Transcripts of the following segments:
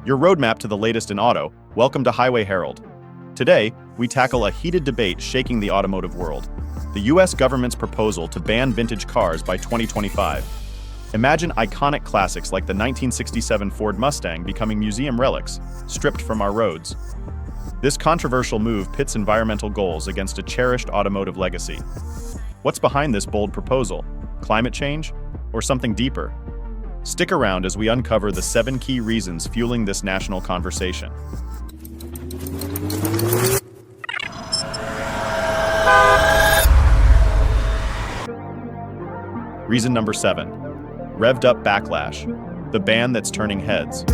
Your roadmap to the latest in auto. Welcome to Highway Herald. Today, we tackle a heated debate shaking the automotive world. The US government's proposal to ban vintage cars by 2025. Imagine iconic classics like the 1967 Ford Mustang becoming museum relics, stripped from our roads. This controversial move pits environmental goals against a cherished automotive legacy. What's behind this bold proposal? Climate change? Or something deeper? Stick around as we uncover the 7 key reasons fueling this national conversation. Reason number 7. Revved up Backlash, the ban that's turning heads.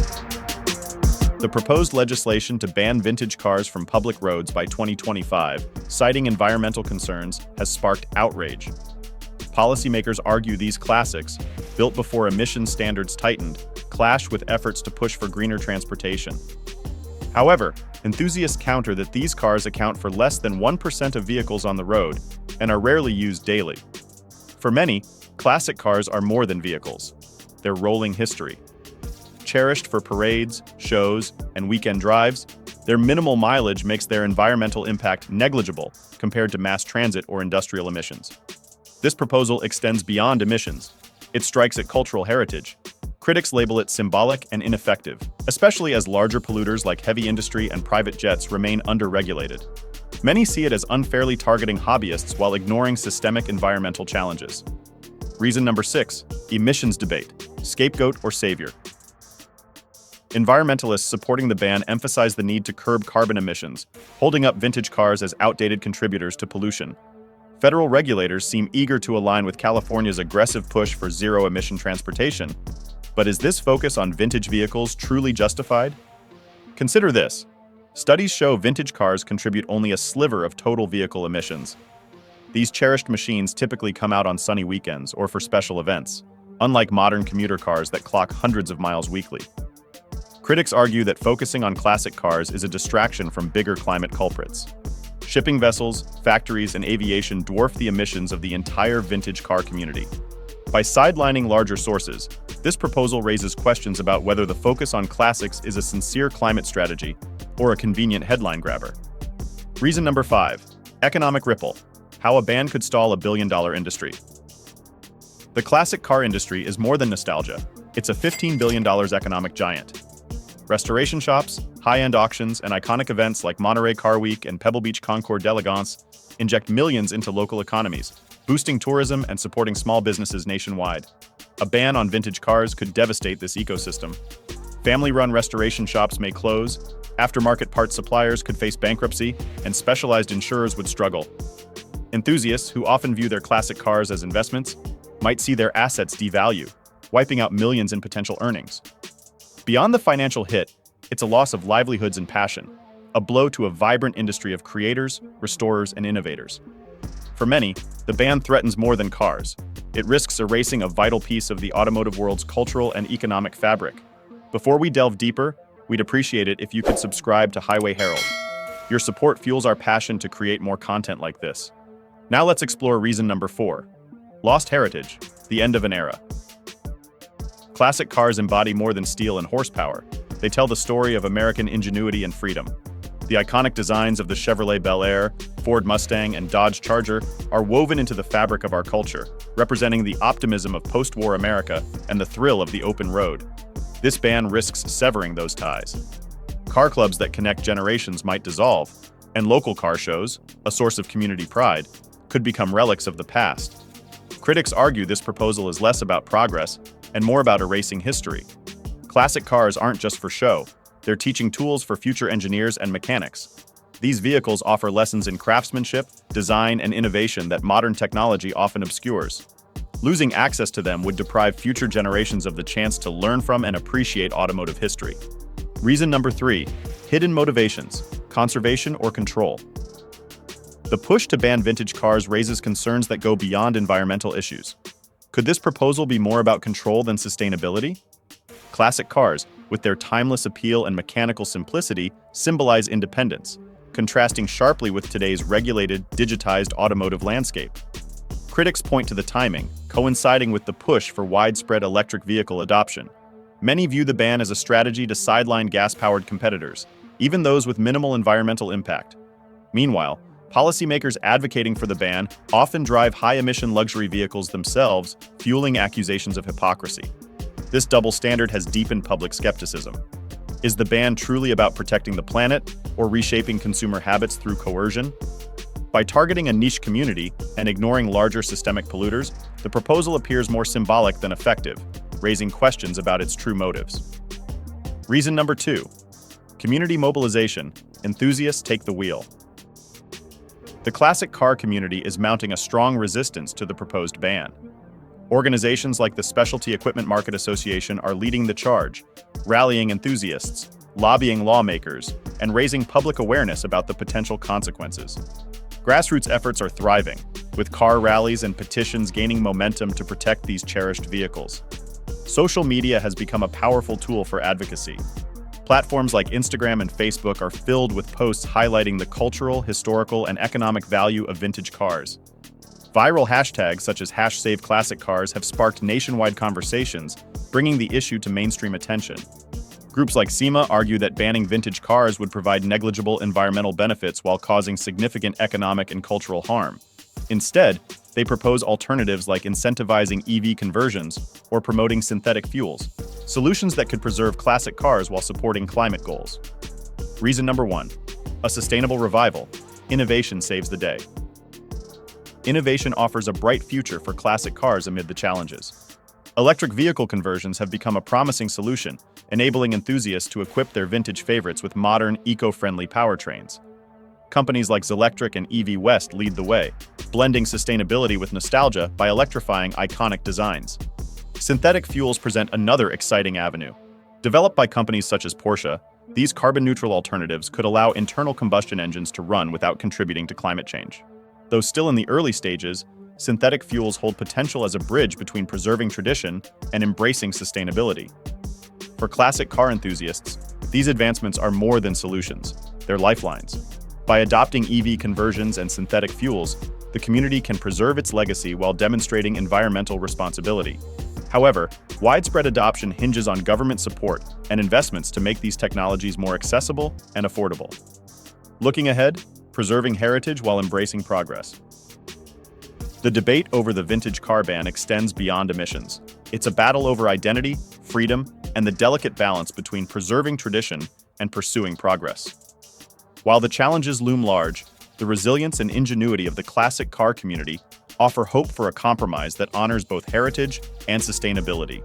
The proposed legislation to ban vintage cars from public roads by 2025, citing environmental concerns, has sparked outrage. Policymakers argue these classics, built before emission standards tightened, clash with efforts to push for greener transportation. However, enthusiasts counter that these cars account for less than 1% of vehicles on the road and are rarely used daily. For many, classic cars are more than vehicles. They're rolling history. Cherished for parades, shows, and weekend drives, their minimal mileage makes their environmental impact negligible compared to mass transit or industrial emissions. This proposal extends beyond emissions. It strikes at cultural heritage. Critics label it symbolic and ineffective, especially as larger polluters like heavy industry and private jets remain under-regulated. Many see it as unfairly targeting hobbyists while ignoring systemic environmental challenges. Reason number 6, emissions debate, scapegoat or savior. Environmentalists supporting the ban emphasize the need to curb carbon emissions, holding up vintage cars as outdated contributors to pollution. Federal regulators seem eager to align with California's aggressive push for zero-emission transportation. But is this focus on vintage vehicles truly justified? Consider this. Studies show vintage cars contribute only a sliver of total vehicle emissions. These cherished machines typically come out on sunny weekends or for special events, unlike modern commuter cars that clock hundreds of miles weekly. Critics argue that focusing on classic cars is a distraction from bigger climate culprits. Shipping vessels, factories, and aviation dwarf the emissions of the entire vintage car community. By sidelining larger sources, this proposal raises questions about whether the focus on classics is a sincere climate strategy or a convenient headline grabber. Reason number 5. Economic ripple. How a ban could stall a billion-dollar industry. The classic car industry is more than nostalgia. It's a $15 billion economic giant. Restoration shops, high-end auctions, and iconic events like Monterey Car Week and Pebble Beach Concours d'Elegance inject millions into local economies, boosting tourism and supporting small businesses nationwide. A ban on vintage cars could devastate this ecosystem. Family-run restoration shops may close, aftermarket parts suppliers could face bankruptcy, and specialized insurers would struggle. Enthusiasts, who often view their classic cars as investments, might see their assets devalue, wiping out millions in potential earnings. Beyond the financial hit, it's a loss of livelihoods and passion, a blow to a vibrant industry of creators, restorers, and innovators. For many, the ban threatens more than cars. It risks erasing a vital piece of the automotive world's cultural and economic fabric. Before we delve deeper, we'd appreciate it if you could subscribe to Highway Herald. Your support fuels our passion to create more content like this. Now let's explore reason number 4. Lost heritage, the end of an era. Classic cars embody more than steel and horsepower. They tell the story of American ingenuity and freedom. The iconic designs of the Chevrolet Bel Air, Ford Mustang, and Dodge Charger are woven into the fabric of our culture, representing the optimism of post-war America and the thrill of the open road. This ban risks severing those ties. Car clubs that connect generations might dissolve, and local car shows, a source of community pride, could become relics of the past. Critics argue this proposal is less about progress and more about erasing history. Classic cars aren't just for show. They're teaching tools for future engineers and mechanics. These vehicles offer lessons in craftsmanship, design, and innovation that modern technology often obscures. Losing access to them would deprive future generations of the chance to learn from and appreciate automotive history. Reason number 3. Hidden motivations, conservation or control. The push to ban vintage cars raises concerns that go beyond environmental issues. Could this proposal be more about control than sustainability? Classic cars, with their timeless appeal and mechanical simplicity, symbolize independence, contrasting sharply with today's regulated, digitized automotive landscape. Critics point to the timing, coinciding with the push for widespread electric vehicle adoption. Many view the ban as a strategy to sideline gas-powered competitors, even those with minimal environmental impact. Meanwhile, policymakers advocating for the ban often drive high-emission luxury vehicles themselves, fueling accusations of hypocrisy. This double standard has deepened public skepticism. Is the ban truly about protecting the planet or reshaping consumer habits through coercion? By targeting a niche community and ignoring larger systemic polluters, the proposal appears more symbolic than effective, raising questions about its true motives. Reason number 2. Community mobilization. Enthusiasts take the wheel. The classic car community is mounting a strong resistance to the proposed ban. Organizations like the Specialty Equipment Market Association are leading the charge, rallying enthusiasts, lobbying lawmakers, and raising public awareness about the potential consequences. Grassroots efforts are thriving, with car rallies and petitions gaining momentum to protect these cherished vehicles. Social media has become a powerful tool for advocacy. Platforms like Instagram and Facebook are filled with posts highlighting the cultural, historical, and economic value of vintage cars. Viral hashtags such as #SaveClassicCars have sparked nationwide conversations, bringing the issue to mainstream attention. Groups like SEMA argue that banning vintage cars would provide negligible environmental benefits while causing significant economic and cultural harm. Instead, they propose alternatives like incentivizing EV conversions or promoting synthetic fuels, solutions that could preserve classic cars while supporting climate goals. Reason number 1. A sustainable revival. Innovation saves the day. Innovation offers a bright future for classic cars amid the challenges. Electric vehicle conversions have become a promising solution, enabling enthusiasts to equip their vintage favorites with modern, eco-friendly powertrains. Companies like Zelectric and EV West lead the way, blending sustainability with nostalgia by electrifying iconic designs. Synthetic fuels present another exciting avenue. Developed by companies such as Porsche, these carbon-neutral alternatives could allow internal combustion engines to run without contributing to climate change. Though still in the early stages, synthetic fuels hold potential as a bridge between preserving tradition and embracing sustainability. For classic car enthusiasts, these advancements are more than solutions, they're lifelines. By adopting EV conversions and synthetic fuels, the community can preserve its legacy while demonstrating environmental responsibility. However, widespread adoption hinges on government support and investments to make these technologies more accessible and affordable. Looking ahead, preserving heritage while embracing progress. The debate over the vintage car ban extends beyond emissions. It's a battle over identity, freedom, and the delicate balance between preserving tradition and pursuing progress. While the challenges loom large, the resilience and ingenuity of the classic car community offer hope for a compromise that honors both heritage and sustainability.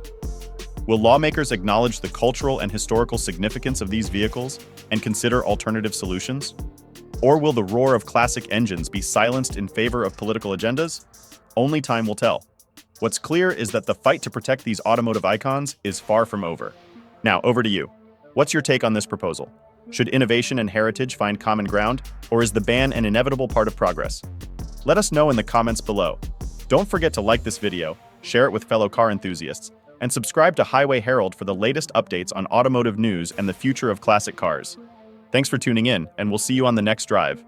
Will lawmakers acknowledge the cultural and historical significance of these vehicles and consider alternative solutions? Or will the roar of classic engines be silenced in favor of political agendas? Only time will tell. What's clear is that the fight to protect these automotive icons is far from over. Now, over to you. What's your take on this proposal? Should innovation and heritage find common ground, or is the ban an inevitable part of progress? Let us know in the comments below. Don't forget to like this video, share it with fellow car enthusiasts, and subscribe to Highway Herald for the latest updates on automotive news and the future of classic cars. Thanks for tuning in, and we'll see you on the next drive.